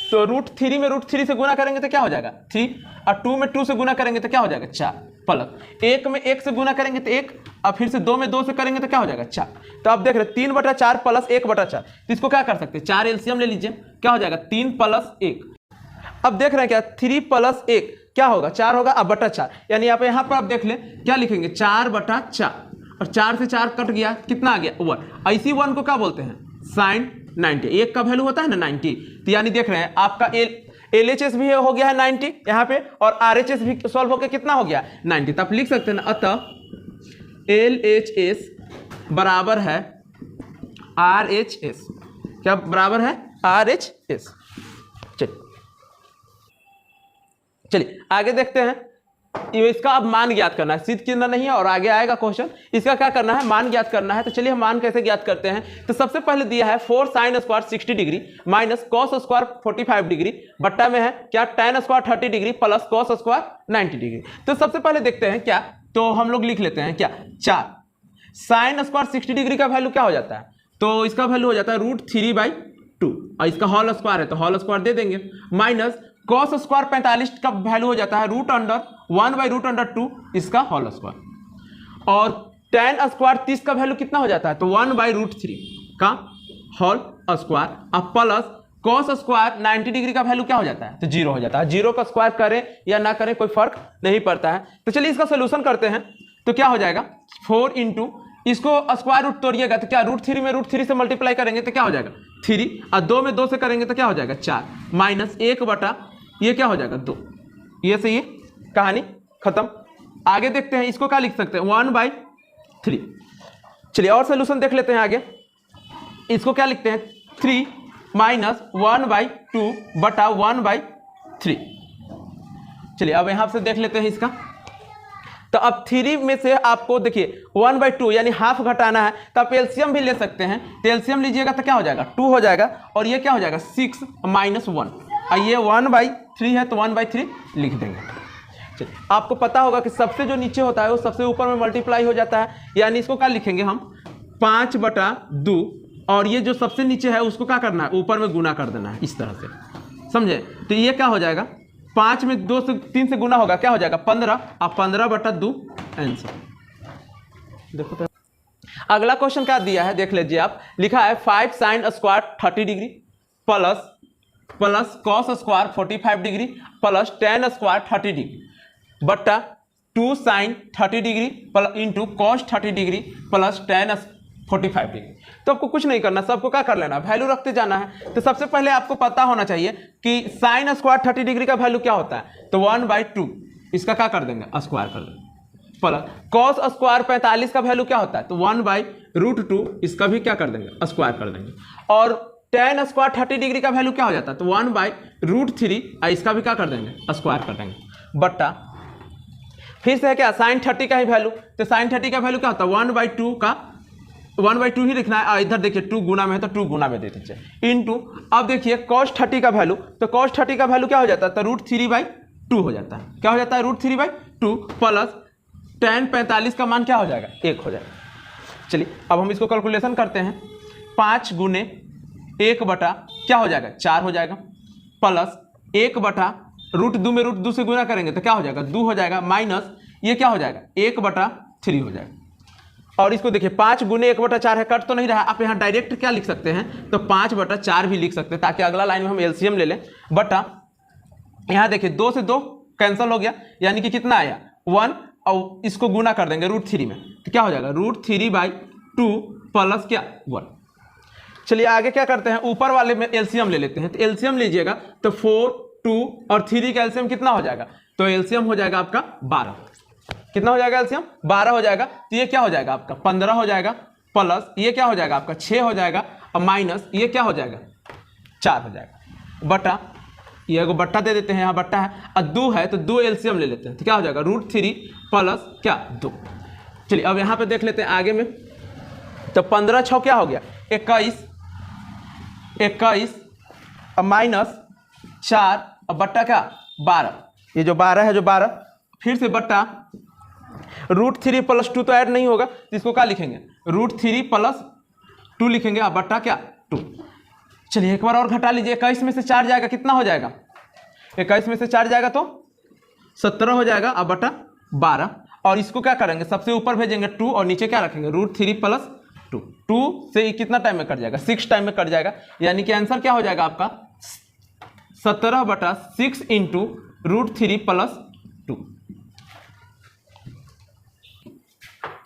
तो √3 में √3 से गुना करेंगे तो क्या हो जाएगा 3, और 2 में 2 से गुना करेंगे तो क्या हो जाएगा 4, प्लस 1 में 1 से गुना करेंगे तो 1, और फिर से 2 में 2 से करेंगे तो क्या हो जाएगा 4। तो आप देख रहे हैं 3/4 प्लस 1/4, तो इसको क्या कर सकते हैं 4 एलसीएम ले लीजिए, क्या हो जाएगा 3 प्लस 1। अब देख रहे हैं क्या 3 प्लस 1 क्या होगा 4 होगा, अब बटा 4, यानी आप यहाँ पर आप देख लें क्या लिखेंगे 4/4, और 4 से 4 कट गया, कितना आ गया 1। इसी 1 को क्या बोलते हैं sin 90। एक का वैल्यू होता है ना 90, तो यानी देख रहे हैं आपका LHS भी हो गया है 90 यहाँ पे, और RHS भी सॉल्व होकर कितना हो गया 90। तो आप लिख सकते हैं ना, अतः LHS बराबर है RHS। क्या बराबर है RHS। चलिए आगे देखते हैं। इसका अब मान ज्ञात करना है, सिद्ध चिन्ह नहीं है और आगे आएगा क्वेश्चन। इसका क्या करना है, मान ज्ञात करना है। तो चलिए हम मान कैसे ज्ञात करते हैं। तो सबसे पहले दिया है 4 sin square 60 degree minus cos square 45 degree, बट्टा में है क्या tan square 30 degree plus cos square 90 degree. तो सबसे पहले देखते हैं क्या, तो हम लोग लिख लेते हैं क्या 4 sin स्क्वायर 60 डिग्री का वैल्यू क्या हो जाता है, तो इसका वैल्यू हो जाता है √3/2, और इसका होल स्क्वायर है तो होल स्क्वायर दे देंगे, माइनस कॉस स्क्वायर 45 का वैल्यू हो जाता है √1/√2 इसका होल स्क्वायर, और tan स्क्वायर 30 का वैल्यू कितना हो जाता है, तो 1/√3 का होल स्क्वायर, अब प्लस कॉस स्क्वायर 90 डिग्री का वैल्यू क्या हो जाता है, तो 0 हो जाता है। 0 का स्क्वायर करें या ना करें कोई फर्क नहीं पड़ता है। तो चलिए इसका सोल्यूशन करते हैं। तो क्या हो जाएगा 4 इंटू, इसको स्क्वायर रूट तोड़िएगा तो क्या √3 में √3 से मल्टीप्लाई करेंगे तो क्या हो जाएगा 3, और 2 में 2 से करेंगे तो क्या हो जाएगा 4, माइनस 1 बटा ये क्या हो जाएगा 2। ये से ये कहानी खत्म। आगे देखते हैं, इसको क्या लिख सकते हैं 1/3। चलिए और सोल्यूशन देख लेते हैं आगे। इसको क्या लिखते हैं 3 माइनस 1/2 बटा 1/3। चलिए अब यहां से देख लेते हैं इसका। तो अब 3 में से आपको देखिए 1/2 यानी हाफ घटाना है, तो आप एलसीएम भी ले सकते हैं। तो एलसीएम लीजिएगा तो क्या हो जाएगा 2 हो जाएगा, और ये क्या हो जाएगा 6 माइनस 1, और ये 1/3 है तो 1/3 लिख देंगे। चलिए आपको पता होगा कि सबसे जो नीचे होता है वो सबसे ऊपर में मल्टीप्लाई हो जाता है, यानी इसको क्या लिखेंगे हम 5/2, और ये जो सबसे नीचे है उसको क्या करना है ऊपर में गुना कर देना है इस तरह से, समझे। तो ये क्या हो जाएगा 5 में 2 से 3 से गुना होगा, क्या हो जाएगा 15, अब 15/2 आंसर। देखो तो अगला क्वेश्चन क्या दिया है देख लीजिए आप। लिखा है 5 sin square 30 degree plus cos square 45 degree plus tan square 30 degree बट्टा 2 sin 30 degree into cos 30 degree plus tan 45 degree. तो आपको कुछ नहीं करना, सबको क्या कर लेना वैल्यू रखते जाना है। तो सबसे पहले आपको पता होना चाहिए कि साइन स्क्वायर 30 डिग्री का वैल्यू क्या होता है, तो 1/2 इसका क्या कर देंगे स्क्वायर कर देंगे, प्लस कॉस स्क्वायर 45 का वैल्यू क्या होता है, तो 1/√2 इसका भी क्या कर देंगे स्क्वायर कर देंगे, और tan स्क्वायर 30 डिग्री का वैल्यू क्या हो जाता है, तो 1/√3 इसका भी क्या कर देंगे स्क्वायर कर देंगे, बट्टा फिर से है क्या साइन 30 का ही वैल्यू, तो साइन 30 का वैल्यू क्या होता है 1/2 का 1/2 ही लिखना है। इधर देखिए 2 गुना में है तो 2 गुना में दे दीजिए इंटू, अब देखिए cos 30 का वैल्यू, तो cos 30 का वैल्यू क्या हो जाता है, तो √3/2 हो जाता है। क्या हो जाता है √3/2 प्लस tan 45 का मान क्या हो जाएगा 1 हो जाएगा। चलिए अब हम इसको कैलकुलेशन करते हैं, 5 गुने 1 बटा क्या हो जाएगा 4 हो जाएगा, प्लस 1 बटा √2 में √2 से गुना करेंगे तो क्या हो जाएगा 2 हो जाएगा, माइनस ये क्या हो जाएगा 1/3 हो जाएगा। और इसको देखिए 5 गुने 1/4 है, कट तो नहीं रहा, आप यहाँ डायरेक्ट क्या लिख सकते हैं, तो 5/4 भी लिख सकते हैं, ताकि अगला लाइन में हम एलसीएम ले लें। बटा यहाँ देखिए 2 से 2 कैंसिल हो गया, यानी कि कितना आया 1, और इसको गुना कर देंगे √3 में, तो क्या हो जाएगा √3/2 प्लस क्या 1। चलिए आगे क्या करते हैं, ऊपर वाले में एलसीएम ले लेते हैं। तो एलसीएम लीजिएगा तो 4, 2 और 3 का एलसीएम कितना हो जाएगा, तो एलसीएम हो जाएगा आपका 12। कितना हो जाएगा एलसीएम 12 हो जाएगा, तो ये क्या हो जाएगा आपका 15 हो जाएगा, प्लस ये क्या हो जाएगा आपका 6 हो जाएगा, और माइनस ये क्या हो जाएगा 4 हो जाएगा, बटा ये को बट्टा दे देते हैं, यहाँ बट्टा है और 2 है तो 2 एलसीएम ले लेते हैं, तो क्या हो जाएगा √3 प्लस क्या 2। चलिए अब यहाँ पे देख लेते हैं आगे में, तो 15 6 क्या हो गया 21 और माइनस 4 और बट्टा क्या 12, ये जो 12 है जो 12 फिर से बट्टा √3 + 2 तो ऐड नहीं होगा, तो इसको क्या लिखेंगे √3 + 2 लिखेंगे, अब बट्टा क्या 2। चलिए एक बार और घटा लीजिए, 21 में से 4 जाएगा कितना हो जाएगा, 21 में से 4 जाएगा तो 17 हो जाएगा, अब बटा 12, और इसको क्या करेंगे सबसे ऊपर भेजेंगे 2 और नीचे क्या रखेंगे √3 + 2। 2 से कितना टाइम में कट जाएगा 6 टाइम में कट जाएगा, यानी कि आंसर क्या हो जाएगा आपका 17/6 इंटू √3 + 2।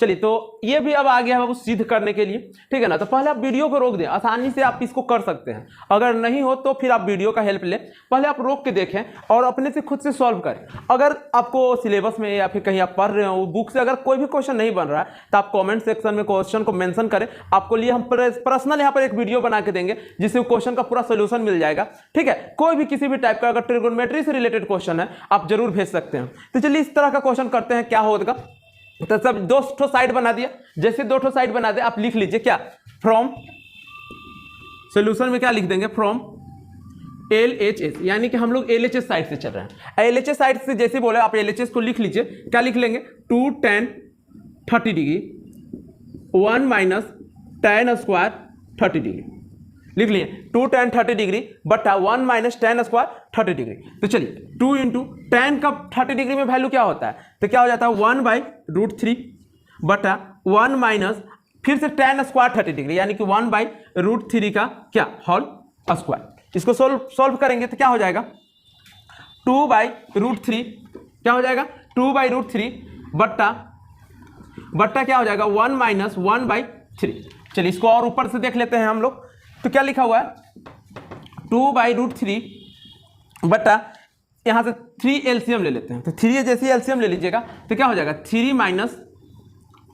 चलिए, तो ये भी अब आ गया है वो सिद्ध करने के लिए, ठीक है ना। तो पहले आप वीडियो को रोक दें, आसानी से आप इसको कर सकते हैं। अगर नहीं हो तो फिर आप वीडियो का हेल्प लें, पहले आप रोक के देखें और अपने से खुद से सॉल्व करें। अगर आपको सिलेबस में या फिर कहीं आप पढ़ रहे हो बुक से अगर कोई भी क्वेश्चन नहीं बन रहा है तो आप कमेंट सेक्शन में क्वेश्चन को मेंशन करें, आपको लिए हम पर्सनल यहाँ पर एक वीडियो बना के देंगे जिससे क्वेश्चन का पूरा सोल्यूशन मिल जाएगा, ठीक है। कोई भी किसी भी टाइप का अगर ट्रिगोनोमेट्री से रिलेटेड क्वेश्चन है आप जरूर भेज सकते हैं। तो चलिए इस तरह का क्वेश्चन करते हैं, क्या होगा। तो सब दो ठो साइड बना दिया, जैसे दो ठो साइड बना दे आप लिख लीजिए क्या, फ्रॉम सॉल्यूशन में क्या लिख देंगे, फ्रॉम LHS, यानी कि हम लोग LHS साइड से चल रहे हैं। LHS साइड से जैसे बोले आप LHS को लिख लीजिए, क्या लिख लेंगे, 2 tan 30 degree 1 minus tan square 30 degree लिख लिए, 2 tan 30 डिग्री बटा 1 माइनस tan स्क्वायर 30 डिग्री। तो चलिए 2 इंटू tan का 30 डिग्री में वैल्यू क्या होता है, तो क्या हो जाता है 1/√3 बटा 1 माइनस फिर से tan स्क्वायर 30 डिग्री, यानी कि 1/√3 का क्या होल स्क्वायर। इसको सोल्व करेंगे तो क्या हो जाएगा 2/√3, क्या हो जाएगा 2/√3 बट्टा क्या हो जाएगा 1 माइनस 1/3। चलिए इसको और ऊपर से देख लेते हैं हम लोग, तो क्या लिखा हुआ है 2/√3 बट्टा यहाँ से 3 एलसीएम ले लेते हैं, तो 3 जैसे एलसीएम ले लीजिएगा तो क्या हो जाएगा 3 माइनस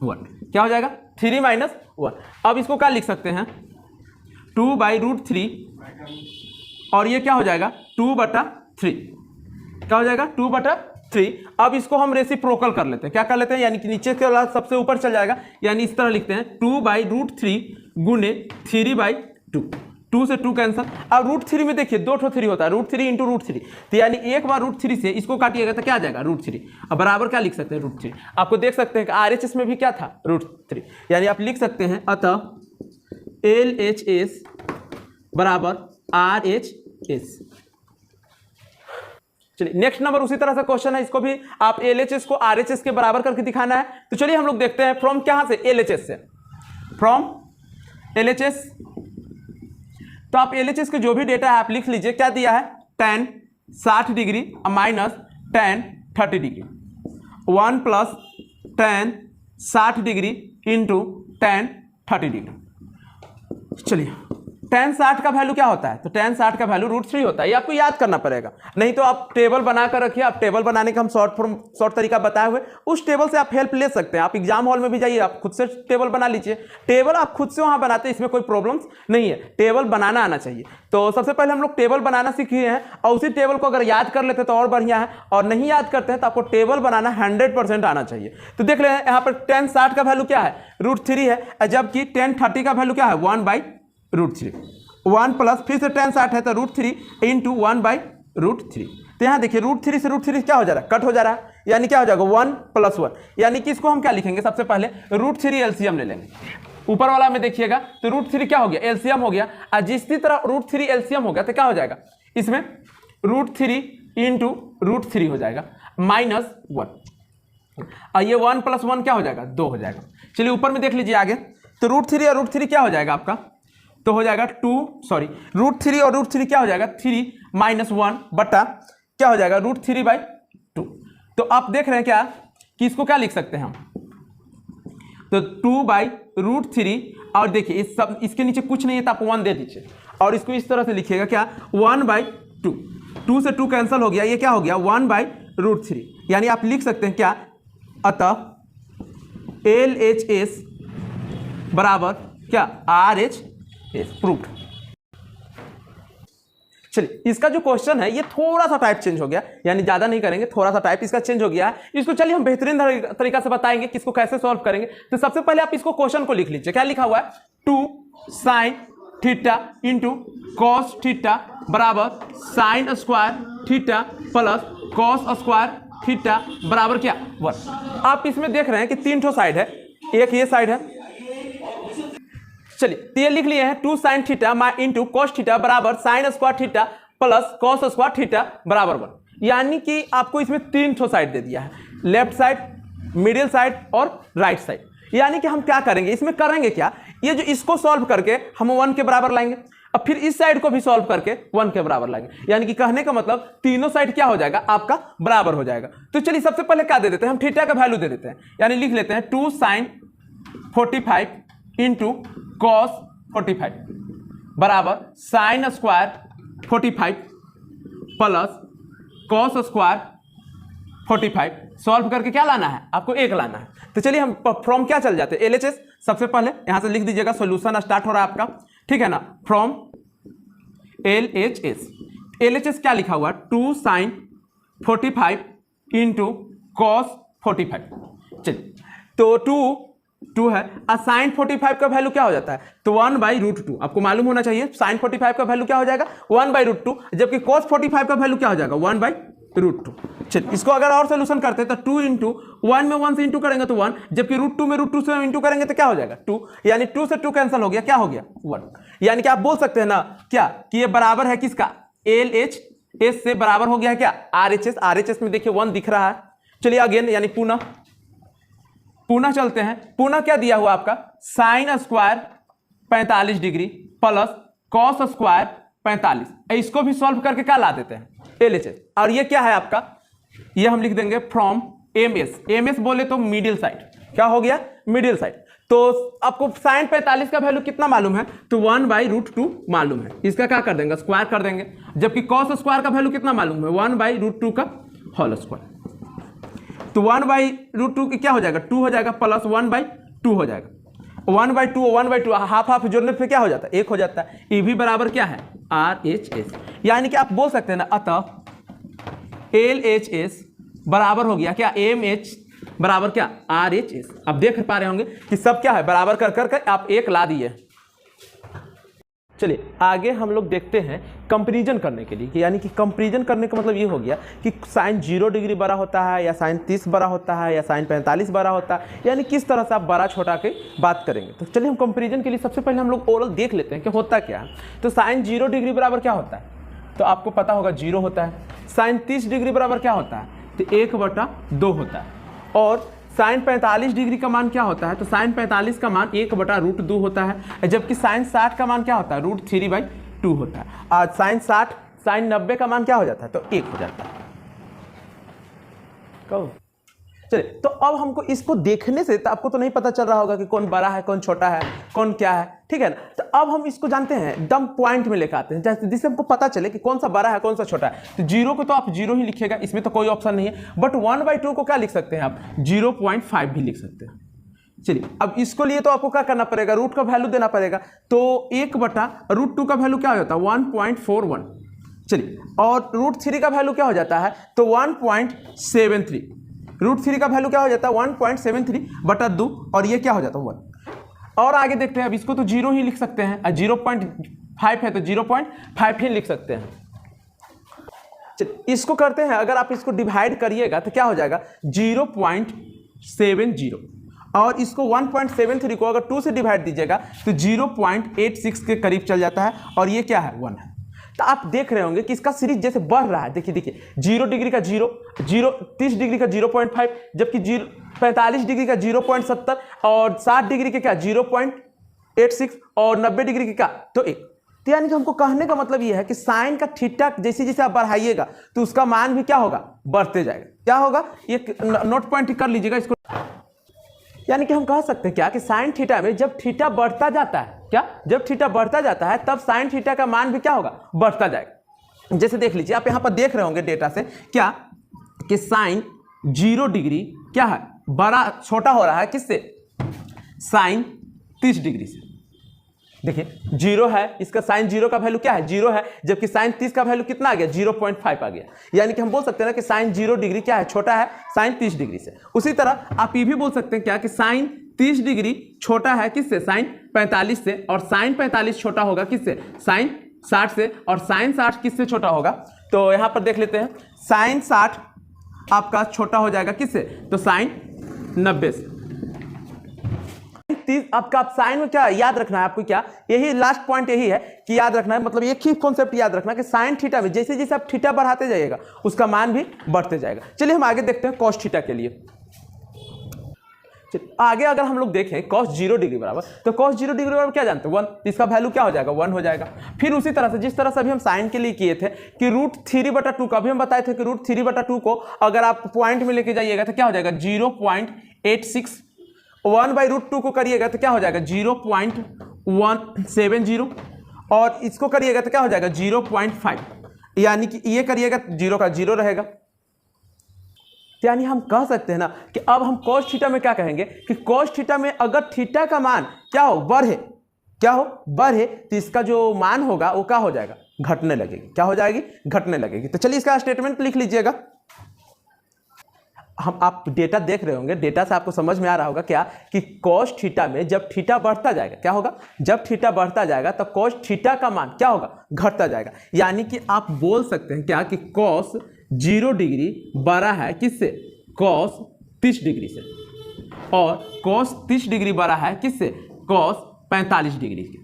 1, क्या हो जाएगा 3 माइनस 1। अब इसको क्या लिख सकते हैं 2/√3 और ये क्या हो जाएगा 2/3, क्या हो जाएगा 2/3। अब इसको हम रेसिप्रोकल कर लेते हैं, क्या कर लेते हैं, यानी कि नीचे के वाला सबसे ऊपर चल जाएगा, यानी इस तरह लिखते हैं 2/√3 गुने 3/2, 2 से 2 कैंसल। अब √3 में देखिए 2 ठो 3 होता है, √3 इंटू √3, तो यानी एक बार √3 से इसको काटिएगा तो क्या आ जाएगा √3। अब बराबर क्या लिख सकते हैं √3, आपको देख सकते हैं कि RHS में भी क्या था √3, यानी आप लिख सकते हैं अतः LHS बराबर RHS। चलिए नेक्स्ट नंबर उसी तरह से क्वेश्चन है, इसको भी आप LHS को RHS के बराबर करके दिखाना है। तो चलिए हम लोग देखते हैं फ्रॉम कहां से, LHS से, फ्रॉम LHS। तो आप LHS के जो भी डेटा है आप लिख लीजिए, क्या दिया है tan 60 degree minus tan 30 degree 1 plus tan 60 degree into tan 30 degree. चलिए tan 60 का वैल्यू क्या होता है, तो tan 60 का वैल्यू √3 होता है, ये आपको याद करना पड़ेगा। नहीं तो आप टेबल बना कर रखिए, आप टेबल बनाने का हम शॉर्ट तरीका बताए हुए, उस टेबल से आप हेल्प ले सकते हैं। आप एग्जाम हॉल में भी जाइए, आप खुद से टेबल बना लीजिए, टेबल आप खुद से वहां बनाते हैं, इसमें कोई प्रॉब्लम नहीं है, टेबल बनाना आना चाहिए। तो सबसे पहले हम लोग टेबल बनाना सीखे हैं और उसी टेबल को अगर याद कर लेते तो और बढ़िया है, और नहीं याद करते हैं तो आपको टेबल बनाना 100% आना चाहिए। तो देख ले यहाँ पर tan 60 का वैल्यू क्या है √3 है, जबकि tan 30 का वैल्यू क्या है 1/√3, 1 प्लस फिर से tan 60 है तो √3 इंटू 1/√3। तो यहाँ देखिए √3 से √3 क्या हो जा रहा है, कट हो जा रहा है, यानी क्या हो जाएगा 1 + 1, यानी कि इसको हम क्या लिखेंगे, सबसे पहले √3 एलसीएम ले लेंगे। ऊपर वाला में देखिएगा तो √3 क्या हो गया, एलसीएम हो गया, और जिसकी तरह √3 एलसीएम हो गया तो क्या हो जाएगा, इसमें √3 इंटू √3 हो जाएगा -1, और ये 1 + 1 क्या हो जाएगा 2 हो जाएगा। चलिए ऊपर में देख लीजिए आगे, तो √3 और √3 क्या हो जाएगा आपका, तो हो जाएगा √3 और √3 क्या हो जाएगा 3 - 1 बटा क्या हो जाएगा √3/2। तो आप देख रहे हैं क्या कि इसको क्या लिख सकते हैं हम, तो 2/√3, और देखिए इस सब इसके नीचे कुछ नहीं है तो आप 1 दे दीजिए, और इसको इस तरह से लिखिएगा क्या 1/2, 2 से 2 कैंसिल हो गया, ये क्या हो गया 1/√3, यानी आप लिख सकते हैं क्या अतः LHS बराबर क्या RHS प्रूव्ड। चलिए इसका जो क्वेश्चन है ये थोड़ा सा टाइप चेंज हो गया, यानी ज्यादा नहीं करेंगे, थोड़ा सा टाइप इसका चेंज हो गया है। इसको चलिए हम बेहतरीन तरीका से बताएंगे कि इसको कैसे सॉल्व करेंगे। तो सबसे पहले आप इसको क्वेश्चन को लिख लीजिए, क्या लिखा हुआ है 2 sin theta into cos theta बराबर sine square theta plus cos square theta बराबर क्या 1। आप इसमें देख रहे हैं कि 3 ठो साइड है, एक ये साइड है, चलिए तो ये लिख लिए हैं 2 sin theta into cos theta बराबर sine square theta plus cos square theta बराबर 1, यानी कि आपको इसमें 3 ठो साइड दे दिया है, लेफ्ट साइड, मिडिल साइड और राइट साइड। यानी कि हम क्या करेंगे, इसमें करेंगे क्या, ये जो इसको सॉल्व करके हम 1 के बराबर लाएंगे। अब फिर इस साइड को भी सॉल्व करके 1 के बराबर लाएंगे, यानी कि कहने का मतलब तीनों साइड क्या हो जाएगा आपका बराबर हो जाएगा। तो चलिए सबसे पहले क्या दे देते हैं, हम थीटा का वैल्यू दे देते हैं, यानी लिख लेते हैं 2 sin 45 इंटू कॉस 45 बराबर sine square 45 plus cos square 45। Solve करके क्या लाना है आपको, 1 लाना है। तो चलिए हम फ्रॉम क्या चल जाते हैं, LHS सबसे पहले यहां से लिख दीजिएगा, सॉल्यूशन स्टार्ट हो रहा है आपका, ठीक है ना। फ्रॉम LHS क्या लिखा हुआ, 2 sin 45 इंटू कॉस 45। चलिए तो 2 है, साइन 45 का वैल्यू क्या हो जाता है, तो 1/√2 आपको मालूम होना चाहिए। साइन 45 का वैल्यू क्या हो जाएगा 1/√2, जबकि कॉस 45 का वैल्यू क्या हो जाएगा 1/√2। चलिए इसको अगर और सोल्यूशन करते हैं तो 2 इंटू 1 में 1 से इंटू करेंगे तो 1, जबकि √2 में √2 से इंटू करेंगे तो क्या हो जाएगा 2, यानी 2 से 2 कैंसिल हो गया, क्या हो गया 1। यानी कि आप बोल सकते हैं ना क्या कि ये बराबर है किसका, LHS से बराबर हो गया है क्या RHS में देखिए 1 दिख रहा है। चलिए अगेन यानी पुनः चलते हैं, पुनः क्या दिया हुआ आपका sine square 45 degree plus cos square 45, इसको भी सॉल्व करके क्या ला देते हैं LHS। और ये क्या है आपका, ये हम लिख देंगे फ्रॉम MS बोले तो मिडिल साइड, क्या हो गया मिडिल साइड। तो आपको साइन 45 का वैल्यू कितना मालूम है, तो 1/√2 मालूम है, इसका क्या कर देंगे स्क्वायर कर देंगे, जबकि कॉस स्क्वायर का वैल्यू कितना मालूम है 1/√2 का होल स्क्वायर। तो 1/√2 की क्या हो जाएगा 2 हो जाएगा, प्लस 1/2 हो जाएगा, 1/2 हाफ जोड़ने पे क्या हो जाता है 1 हो जाता है। ये भी बराबर क्या है RHS, यानी कि आप बोल सकते हैं ना, अतः LHS बराबर हो गया क्या MH बराबर क्या RHS। आप देख पा रहे होंगे कि सब क्या है बराबर कर कर आप 1 ला दिए। चलिए आगे हम लोग देखते हैं कंपैरिजन करने के लिए, यानी कि कंपैरिजन करने का मतलब ये हो गया कि साइन 0 डिग्री बड़ा होता है या साइन 30 बड़ा होता है या साइन 45 बड़ा होता है, यानी किस तरह से आप बड़ा छोटा के बात करेंगे। तो चलिए हम कंपैरिजन के लिए सबसे पहले हम लोग ओरल देख लेते हैं कि होता क्या है। तो साइन 0 डिग्री बराबर क्या होता है, तो आपको पता होगा 0 होता है। साइन 30 डिग्री बराबर क्या होता है, तो 1/2 होता है। और साइन 45 डिग्री का मान क्या होता है, तो साइन 45 का मान 1/√2 होता है, जबकि साइन 60 का मान क्या होता है √3/2 होता है। और साइन 90 का मान क्या हो जाता है, तो 1 हो जाता है। कहो चलिए, तो अब हमको इसको देखने से तो आपको तो नहीं पता चल रहा होगा कि कौन बड़ा है कौन छोटा है कौन क्या है, ठीक है ना। तो अब हम इसको जानते हैं एकदम पॉइंट में लेकर आते हैं, जिससे हमको पता चले कि कौन सा बड़ा है कौन सा छोटा है। तो 0 को तो आप 0 ही लिखिएगा, इसमें तो कोई ऑप्शन नहीं है, बट 1/2 को क्या लिख सकते हैं आप 0.5 भी लिख सकते हैं। चलिए अब इसको लिए तो आपको क्या करना पड़ेगा, रूट का वैल्यू देना पड़ेगा। तो 1/√2 का वैल्यू क्या हो जाता है 1.41। चलिए और √3 का वैल्यू क्या हो जाता है, तो 1.73। √3 का वैल्यू क्या हो जाता है 1.73/2, और ये क्या हो जाता है 1। और आगे देखते हैं, अब इसको तो 0 ही लिख सकते हैं, 0.5 है तो 0.5 ही लिख सकते हैं। इसको करते हैं, अगर आप इसको डिवाइड करिएगा तो क्या हो जाएगा 0.70, और इसको 1.73 को अगर 2 से डिवाइड दीजिएगा तो 0.86 के करीब चल जाता है, और ये क्या है 1 है। तो आप देख रहे होंगे कि इसका सीरीज जैसे बढ़ रहा है, देखिए 0 डिग्री का 0, 30 डिग्री का 0.5, जबकि 45 डिग्री का 0.70, और 60 डिग्री के क्या 0.86, और 90 डिग्री के क्या तो 1। तो यानी कि हमको कहने का मतलब ये है कि साइन का थीटा जैसे जैसे आप बढ़ाइएगा तो उसका मान भी क्या होगा बढ़ते जाएगा। क्या होगा, ये नोट पॉइंट कर लीजिएगा इसको। यानी कि हम कह सकते हैं क्या कि साइन थीटा में जब थीटा बढ़ता जाता है, क्या जब थीटा बढ़ता जाता है तब साइन थीटा का मान भी क्या होगा बढ़ता जाएगा। जैसे देख लीजिए, आप यहां पर देख रहे होंगे डेटा से क्या कि साइन 0 डिग्री क्या है बड़ा छोटा हो रहा है किससे, साइन 30 डिग्री से। देखिए 0 है, इसका साइन 0 का वैल्यू क्या है 0 है, जबकि साइन 30 का वैल्यू कितना आ गया 0.5 आ गया। यानी कि हम बोल सकते हैं ना कि साइन 0 डिग्री क्या है छोटा है साइन 30 डिग्री से। उसी तरह आप ये भी बोल सकते हैं क्या कि साइन 30 डिग्री छोटा है किससे, साइन 45 से, और साइन 45 छोटा होगा किससे, साइन 60 से, और साइन 60 किससे छोटा होगा। तो यहां पर देख लेते हैं, साइन 60 आपका छोटा हो जाएगा किससे, तो साइन 90 से। आपका आप साइन में क्या याद रखना है आपको, क्या यही लास्ट पॉइंट यही है कि याद रखना है, मतलब एक ही कॉन्सेप्ट याद रखना कि साइन थीटा में जैसे जैसे आप थीटा बढ़ाते जाइएगा उसका मान भी बढ़ते जाएगा। चलिए हम आगे देखते हैं कॉस थीटा के लिए। आगे अगर हम लोग देखें cos 0 डिग्री बराबर, तो cos 0 डिग्री बराबर क्या जानते हैं 1, इसका वैल्यू क्या हो जाएगा 1 हो जाएगा। फिर उसी तरह से जिस तरह से अभी हम साइन के लिए किए थे कि √3/2 का, अभी हम बताए थे कि √3/2 को अगर आप पॉइंट में लेके जाइएगा तो क्या हो जाएगा 0.86, 1/√2 को करिएगा तो क्या हो जाएगा 0.170, और इसको करिएगा तो क्या हो जाएगा 0.5, यानी कि ये करिएगा 0 का 0 रहेगा। यानी हम कह सकते हैं ना कि अब हम cos थीटा में क्या कहेंगे कि cos थीटा में अगर थीटा का मान क्या हो बढ़े, क्या हो बढ़े, तो इसका जो मान होगा वो क्या हो जाएगा घटने लगेगी, क्या हो जाएगी घटने लगेगी। तो चलिए इसका स्टेटमेंट लिख लीजिएगा। आप डेटा देख रहे होंगे, डेटा से आपको समझ में आ रहा होगा क्या कि cos थीटा में जब थीटा बढ़ता जाएगा क्या होगा, जब थीटा बढ़ता जाएगा तो cos थीटा का मान क्या होगा घटता जाएगा। यानी कि आप बोल सकते हैं क्या कि cos 0 डिग्री बड़ा है किससे cos 30 डिग्री से, और cos 30 डिग्री बड़ा है किससे cos 45 डिग्री से,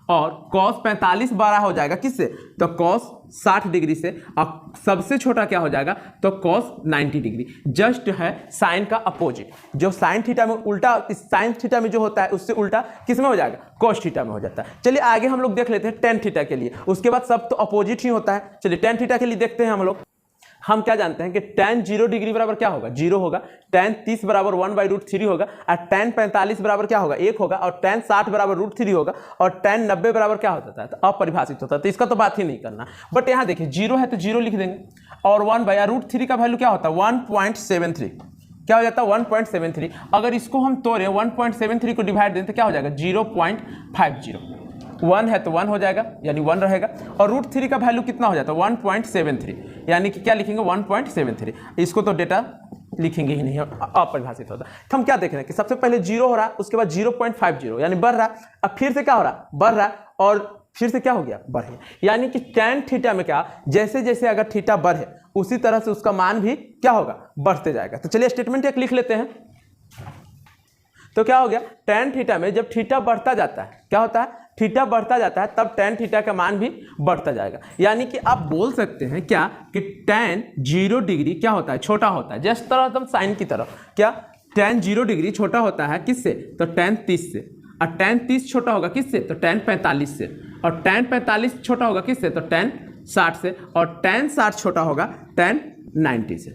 और cos 45 बड़ा हो जाएगा किससे तो cos 60 डिग्री से, और सबसे छोटा क्या हो जाएगा तो cos 90 डिग्री। जस्ट है साइन का अपोजिट, जो साइन थीटा में उल्टा, इस साइन थीटा में जो होता है उससे उल्टा किस में हो जाएगा cos थीटा में हो जाता है। चलिए आगे हम लोग देख लेते हैं tan थीटा के लिए, उसके बाद सब तो अपोजिट ही होता है। चलिए tan थीटा के लिए देखते हैं हम लोग। हम क्या जानते हैं कि tan 0 डिग्री बराबर क्या होगा 0 होगा, tan 30 बराबर 1/√3 होगा, और tan 45 बराबर क्या होगा 1 होगा, और tan 60 बराबर √3 होगा, और tan 90 बराबर क्या होता है तो अपरिभाषित होता है, तो इसका तो बात ही नहीं करना। बट यहाँ देखिए 0 है तो 0 लिख देंगे, और 1/√3 का वैल्यू क्या होता है 1.73, क्या हो जाता है 1.73। अगर इसको हम तोड़े 1.73 को डिवाइड दें तो क्या हो जाएगा 0.50, 1 है तो 1 हो जाएगा यानी 1 रहेगा, और √3 का वैल्यू कितना हो जाता है 1.73, यानी कि क्या लिखेंगे 1.73। इसको तो डेटा लिखेंगे ही नहीं, अपरिभाषित होता है। तो हम क्या देख रहे हैं कि सबसे पहले 0 हो रहा है, उसके बाद 0.50 यानी बढ़ रहा है, अब फिर से क्या हो रहा है बढ़ रहा है, और फिर से क्या हो गया बढ़ गया। यानी कि tan थीटा में क्या जैसे जैसे अगर थीटा बढ़े उसी तरह से उसका मान भी क्या होगा बढ़ते जाएगा। तो चलिए स्टेटमेंट एक लिख लेते हैं। तो क्या हो गया tan थीटा में जब थीटा बढ़ता जाता है क्या होता है थीटा बढ़ता जाता है तब tan थीटा का मान भी बढ़ता जाएगा। यानी कि आप बोल सकते हैं क्या कि tan 0 डिग्री क्या होता है छोटा होता है, जिस तरह एकदम साइन की तरह, क्या tan 0 डिग्री छोटा होता है किससे तो tan 30 से, और tan 30 छोटा होगा किससे तो tan 45 से, और tan 45 छोटा होगा किससे तो tan 60 से, और tan 60 छोटा होगा tan 90 से।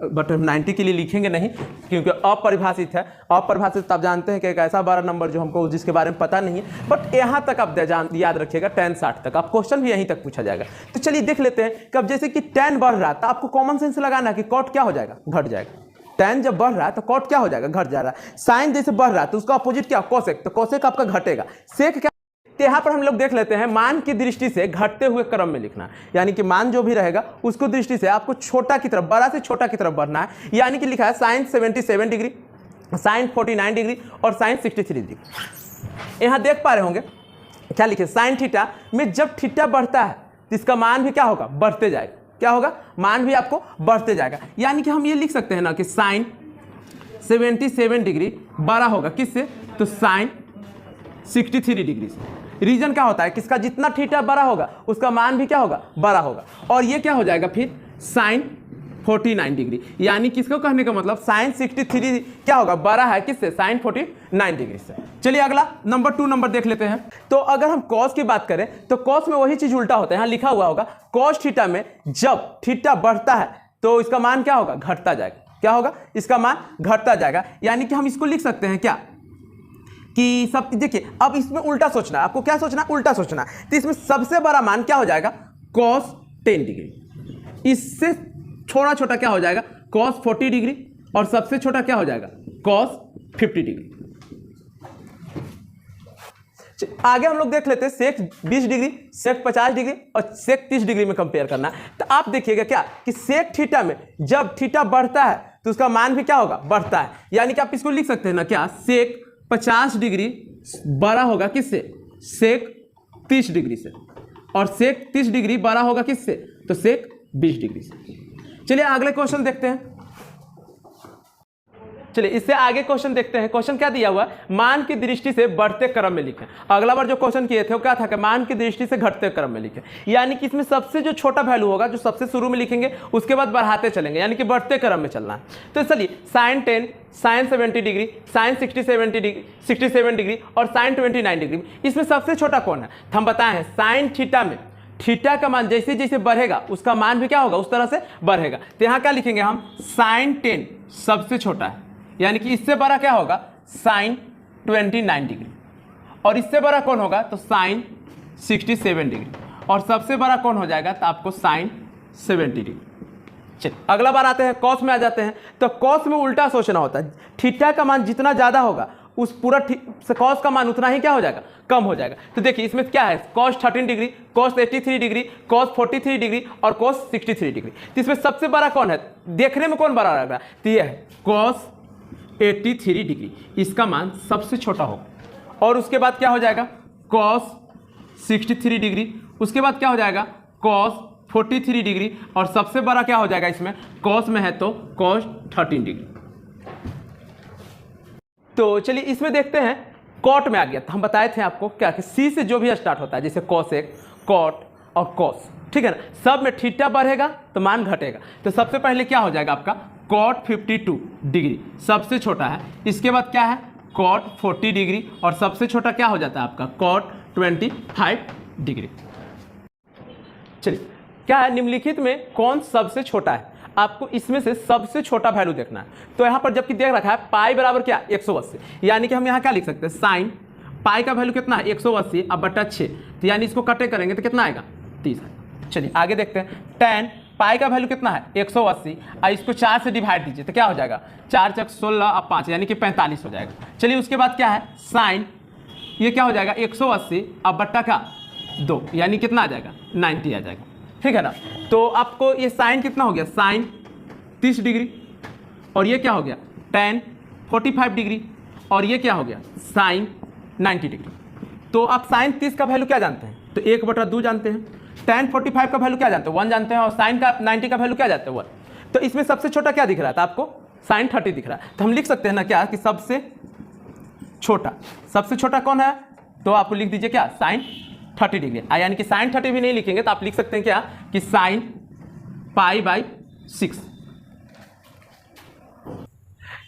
बट 90 के लिए लिखेंगे नहीं क्योंकि अपरिभाषित है। अपरिभाषित आप जानते हैं कि एक ऐसा बड़ा नंबर जो हमको जिसके बारे में पता नहीं है, बट यहाँ तक आप याद रखिएगा tan 60 तक, आप क्वेश्चन भी यहीं तक पूछा जाएगा। तो चलिए देख लेते हैं कि अब जैसे कि tan बढ़ रहा था, आपको कॉमन सेंस लगाना है कि cot क्या हो जाएगा घट जाएगा। tan जब बढ़ रहा है तो cot क्या हो जाएगा घट जा रहा है। साइन जैसे बढ़ रहा है तो उसका अपोजिट क्या cosec, तो cosec आपका घटेगा। sec क्या, तो यहाँ पर हम लोग देख लेते हैं मान की दृष्टि से घटते हुए क्रम में लिखना, यानी कि मान जो भी रहेगा उसको दृष्टि से आपको छोटा की तरफ, बड़ा से छोटा की तरफ बढ़ना है। यानी कि लिखा है साइन 77 डिग्री, साइन 49 डिग्री और साइन 63 डिग्री। यहाँ देख पा रहे होंगे क्या लिखे साइन थीटा में जब थीटा बढ़ता है तो इसका मान भी क्या होगा बढ़ते जाएगा, क्या होगा मान भी आपको बढ़ते जाएगा। यानी कि हम ये लिख सकते हैं ना कि साइन 77 डिग्री बड़ा होगा किससे तो साइन 63 डिग्री से। रीजन क्या होता है किसका जितना थीटा बड़ा होगा उसका मान भी क्या होगा बड़ा होगा, और ये क्या हो जाएगा फिर साइन 49 डिग्री, यानी किसको कहने का मतलब साइन 63 क्या होगा बड़ा है किससे साइन 49 डिग्री से। चलिए अगला नंबर 2 नंबर देख लेते हैं। तो अगर हम कॉस की बात करें तो कॉस में वही चीज उल्टा होता है, यहाँ लिखा हुआ होगा कॉस थीटा में जब थीटा बढ़ता है तो इसका मान क्या होगा घटता जाएगा, क्या होगा इसका मान घटता जाएगा। यानी कि हम इसको लिख सकते हैं क्या कि सब देखिए, अब इसमें उल्टा सोचना है, आपको क्या सोचना है उल्टा सोचना है। तो इसमें सबसे बड़ा मान क्या हो जाएगा cos 10 डिग्री, इससे छोटा छोटा क्या हो जाएगा cos 40 डिग्री, और सबसे छोटा क्या हो जाएगा cos 50 डिग्री। आगे हम लोग देख लेते हैं सेक 20 डिग्री, सेक 50 डिग्री और सेक 30 डिग्री में कंपेयर करना। तो आप देखिएगा क्या कि सेक थीटा में जब थीटा बढ़ता है तो उसका मान भी क्या होगा बढ़ता है। यानी कि आप इसको लिख सकते हैं ना क्या सेक 50 डिग्री बड़ा होगा किससे सेक 30 डिग्री से, और सेक 30 डिग्री बड़ा होगा किससे तो सेक 20 डिग्री से। चलिए अगले क्वेश्चन देखते हैं। चलिए इससे आगे क्वेश्चन देखते हैं। क्वेश्चन क्या दिया हुआ है, मान की दृष्टि से बढ़ते क्रम में लिखें। अगला बार जो क्वेश्चन किए थे वो क्या था कि मान की दृष्टि से घटते क्रम में लिखें, यानी कि इसमें सबसे जो छोटा वैल्यू होगा जो सबसे शुरू में लिखेंगे उसके बाद बढ़ाते चलेंगे, यानी कि बढ़ते क्रम में चलना है। तो चलिए sine 10, sine 70 degree, sine 67 degree और साइन 29 डिग्री, इसमें सबसे छोटा कौन है? तो हम बताए हैं साइन थीटा में थीटा का मान जैसे जैसे बढ़ेगा उसका मान भी क्या होगा, उस तरह से बढ़ेगा। तो यहाँ क्या लिखेंगे हम, साइन 10 सबसे छोटा है, यानी कि इससे बड़ा क्या होगा, साइन 29 डिग्री, और इससे बड़ा कौन होगा तो साइन 67 डिग्री, और सबसे बड़ा कौन हो जाएगा तो आपको साइन 70 डिग्री। चलिए अगला बार आते हैं, कॉस में आ जाते हैं। तो कॉस में उल्टा सोचना होता है, थीटा का मान जितना ज़्यादा होगा उस पूरा कॉस का मान उतना ही क्या हो जाएगा, कम हो जाएगा। तो देखिए इसमें क्या है, cos 13 degree, cos 83 degree, cos 43 degree और कॉस 63 डिग्री। तो इसमें सबसे बड़ा कौन है, देखने में कौन बड़ा लग रहा है, तो ये है कॉस 83 डिग्री, इसका मान सबसे छोटा होगा। और उसके बाद क्या हो जाएगा, कॉस 63 डिग्री, उसके बाद क्या हो जाएगा कॉस 43 डिग्री, और सबसे बड़ा क्या हो जाएगा इसमें, कॉस में है तो कॉस 13 डिग्री। तो चलिए इसमें देखते हैं, कॉट में आ गया। तो हम बताए थे आपको क्या कि सी से जो भी स्टार्ट होता है, जैसे कॉसेक, कॉट और कॉस, ठीक है ना, सब में थीटा बढ़ेगा तो मान घटेगा। तो सबसे पहले क्या हो जाएगा आपका कॉट 52 डिग्री सबसे छोटा है, इसके बाद क्या है कॉट 40 डिग्री, और सबसे छोटा क्या हो जाता है आपका कॉट 25 डिग्री। चलिए क्या है, निम्नलिखित में कौन सबसे छोटा है, आपको इसमें से सबसे छोटा वैल्यू देखना है। तो यहाँ पर जबकि देख रखा है पाई बराबर क्या 180, यानी कि हम यहाँ क्या लिख सकते हैं, साइन पाई का वैल्यू कितना है 180 अब बटा 6, तो यानी इसको कटे करेंगे तो कितना आएगा 30। चलिए आगे देखते हैं, टेन पाई का वैल्यू कितना है 180, और इसको 4 से डिवाइड दीजिए तो क्या हो जाएगा 4 × 16 अब 5, यानी कि 45 हो जाएगा। चलिए उसके बाद क्या है साइन, ये क्या हो जाएगा 180 अब बट्टा का 2, यानी कितना आ जाएगा 90 आ जाएगा, ठीक है ना। तो आपको ये साइन कितना हो गया, साइन 30 डिग्री, और ये क्या हो गया टेन 45 डिग्री, और ये क्या हो गया साइन 90 डिग्री। तो आप साइन 30 का वैल्यू क्या जानते हैं, तो 1/2 जानते हैं, टेन 45 का वैल्यू क्या जानते हैं 1 जानते हैं, और साइन का 90 का वैल्यू क्या जानते हैं 1। तो इसमें सबसे छोटा क्या दिख रहा था आपको, साइन 30 दिख रहा है। तो हम लिख सकते हैं ना क्या कि सबसे छोटा कौन है, तो आप लिख दीजिए क्या साइन 30 डिग्री, यानी कि साइन 30 भी नहीं लिखेंगे तो आप लिख सकते हैं क्या कि साइन π/6।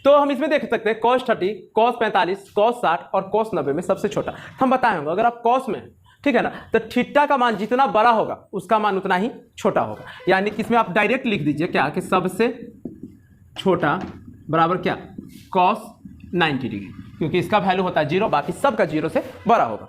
तो हम इसमें देख सकते हैं cos 30, cos 45, cos 60 और cos 90 में सबसे छोटा हम बताए होंगे। अगर आप cos में, ठीक है ना, तो थीटा का मान जितना बड़ा होगा उसका मान उतना ही छोटा होगा, यानी कि इसमें आप डायरेक्ट लिख दीजिए क्या कि सबसे छोटा बराबर क्या cos 90 डिग्री, क्योंकि इसका वैल्यू होता है 0, बाकी सबका 0 से बड़ा होगा।